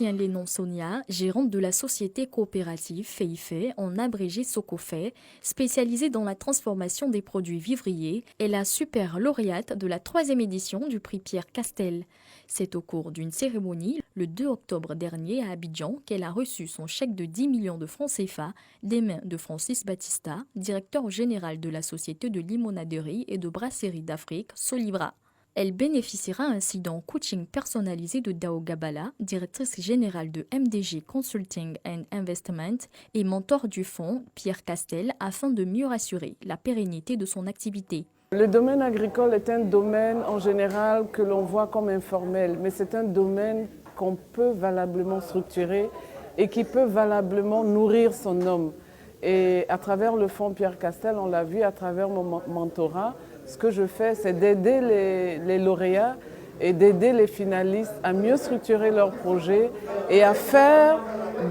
Lénon Sonia, gérante de la société coopérative Feifei, en abrégé Socofei, spécialisée dans la transformation des produits vivriers, est la super lauréate de la 3e édition du prix Pierre Castel. C'est au cours d'une cérémonie, le 2 octobre dernier à Abidjan, qu'elle a reçu son chèque de 10 millions de francs CFA des mains de Francis Batista, directeur général de la société de limonaderie et de brasserie d'Afrique, Solibra. Elle bénéficiera ainsi d'un coaching personnalisé de Dao Gabala, directrice générale de MDG Consulting and Investment et mentor du fonds Pierre Castel, afin de mieux assurer la pérennité de son activité. Le domaine agricole est un domaine en général que l'on voit comme informel, mais c'est un domaine qu'on peut valablement structurer et qui peut valablement nourrir son homme. Et à travers le fonds Pierre Castel, on l'a vu à travers mon mentorat, ce que je fais, c'est d'aider les lauréats et d'aider les finalistes à mieux structurer leurs projets et à faire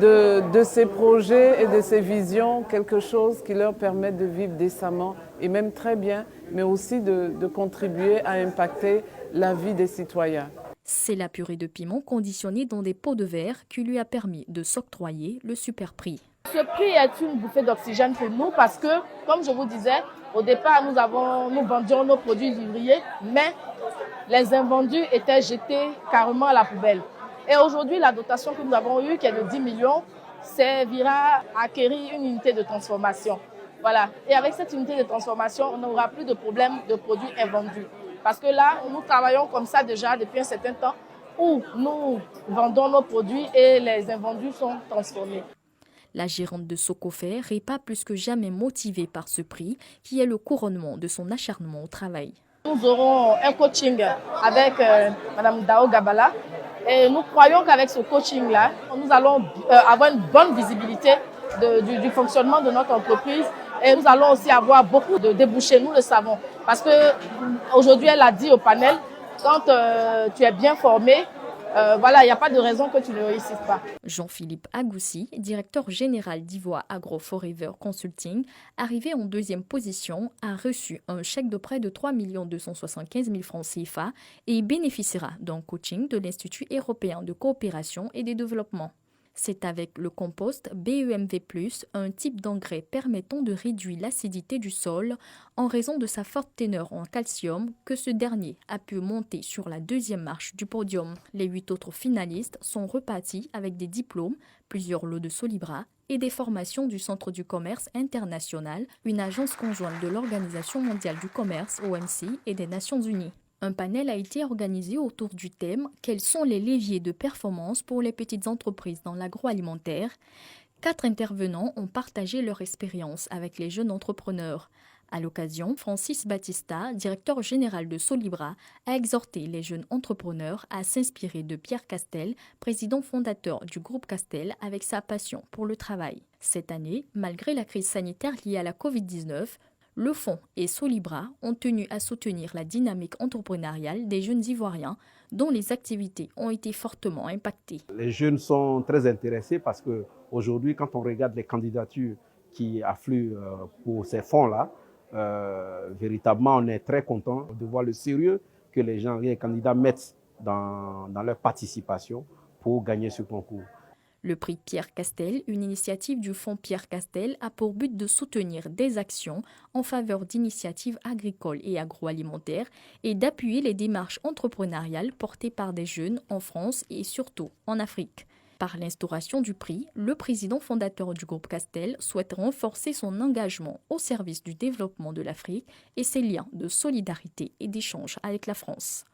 de ces projets et de ces visions quelque chose qui leur permette de vivre décemment et même très bien, mais aussi de contribuer à impacter la vie des citoyens. C'est la purée de piment conditionnée dans des pots de verre qui lui a permis de s'octroyer le super prix. Ce prix est une bouffée d'oxygène pour nous parce que, comme je vous disais, au départ, nous vendions nos produits vivriers, mais les invendus étaient jetés carrément à la poubelle. Et aujourd'hui, la dotation que nous avons eue, qui est de 10 millions, servira à acquérir une unité de transformation. Voilà. Et avec cette unité de transformation, on n'aura plus de problème de produits invendus. Parce que là, nous travaillons comme ça déjà depuis un certain temps, où nous vendons nos produits et les invendus sont transformés. La gérante de Socofei n'est pas plus que jamais motivée par ce prix, qui est le couronnement de son acharnement au travail. Nous aurons un coaching avec Mme Dao Gabala et nous croyons qu'avec ce coaching-là, nous allons avoir une bonne visibilité du fonctionnement de notre entreprise et nous allons aussi avoir beaucoup de débouchés, nous le savons. Parce qu'aujourd'hui, elle a dit au panel, quand tu es bien formé, voilà, il n'y a pas de raison que tu ne réussisses pas. Jean-Philippe Agoussi, directeur général d'Ivoire Agro Forever Consulting, arrivé en 2e position, a reçu un chèque de près de 3 275 000 francs CFA et bénéficiera d'un coaching de l'Institut européen de coopération et de développement. C'est avec le compost BEMV+, un type d'engrais permettant de réduire l'acidité du sol en raison de sa forte teneur en calcium, que ce dernier a pu monter sur la 2e marche du podium. Les 8 autres finalistes sont repartis avec des diplômes, plusieurs lots de Solibra et des formations du Centre du commerce international, une agence conjointe de l'Organisation mondiale du commerce (OMC) et des Nations unies. Un panel a été organisé autour du thème « Quels sont les leviers de performance pour les petites entreprises dans l'agroalimentaire ?» 4 intervenants ont partagé leur expérience avec les jeunes entrepreneurs. À l'occasion, Francis Batista, directeur général de Solibra, a exhorté les jeunes entrepreneurs à s'inspirer de Pierre Castel, président fondateur du groupe Castel, avec sa passion pour le travail. Cette année, malgré la crise sanitaire liée à la Covid-19, le fonds et Solibra ont tenu à soutenir la dynamique entrepreneuriale des jeunes Ivoiriens dont les activités ont été fortement impactées. Les jeunes sont très intéressés parce qu'aujourd'hui, quand on regarde les candidatures qui affluent pour ces fonds-là, véritablement, on est très content de voir le sérieux que les candidats mettent dans leur participation pour gagner ce concours. Le prix Pierre Castel, une initiative du fonds Pierre Castel, a pour but de soutenir des actions en faveur d'initiatives agricoles et agroalimentaires et d'appuyer les démarches entrepreneuriales portées par des jeunes en France et surtout en Afrique. Par l'instauration du prix, le président fondateur du groupe Castel souhaite renforcer son engagement au service du développement de l'Afrique et ses liens de solidarité et d'échange avec la France.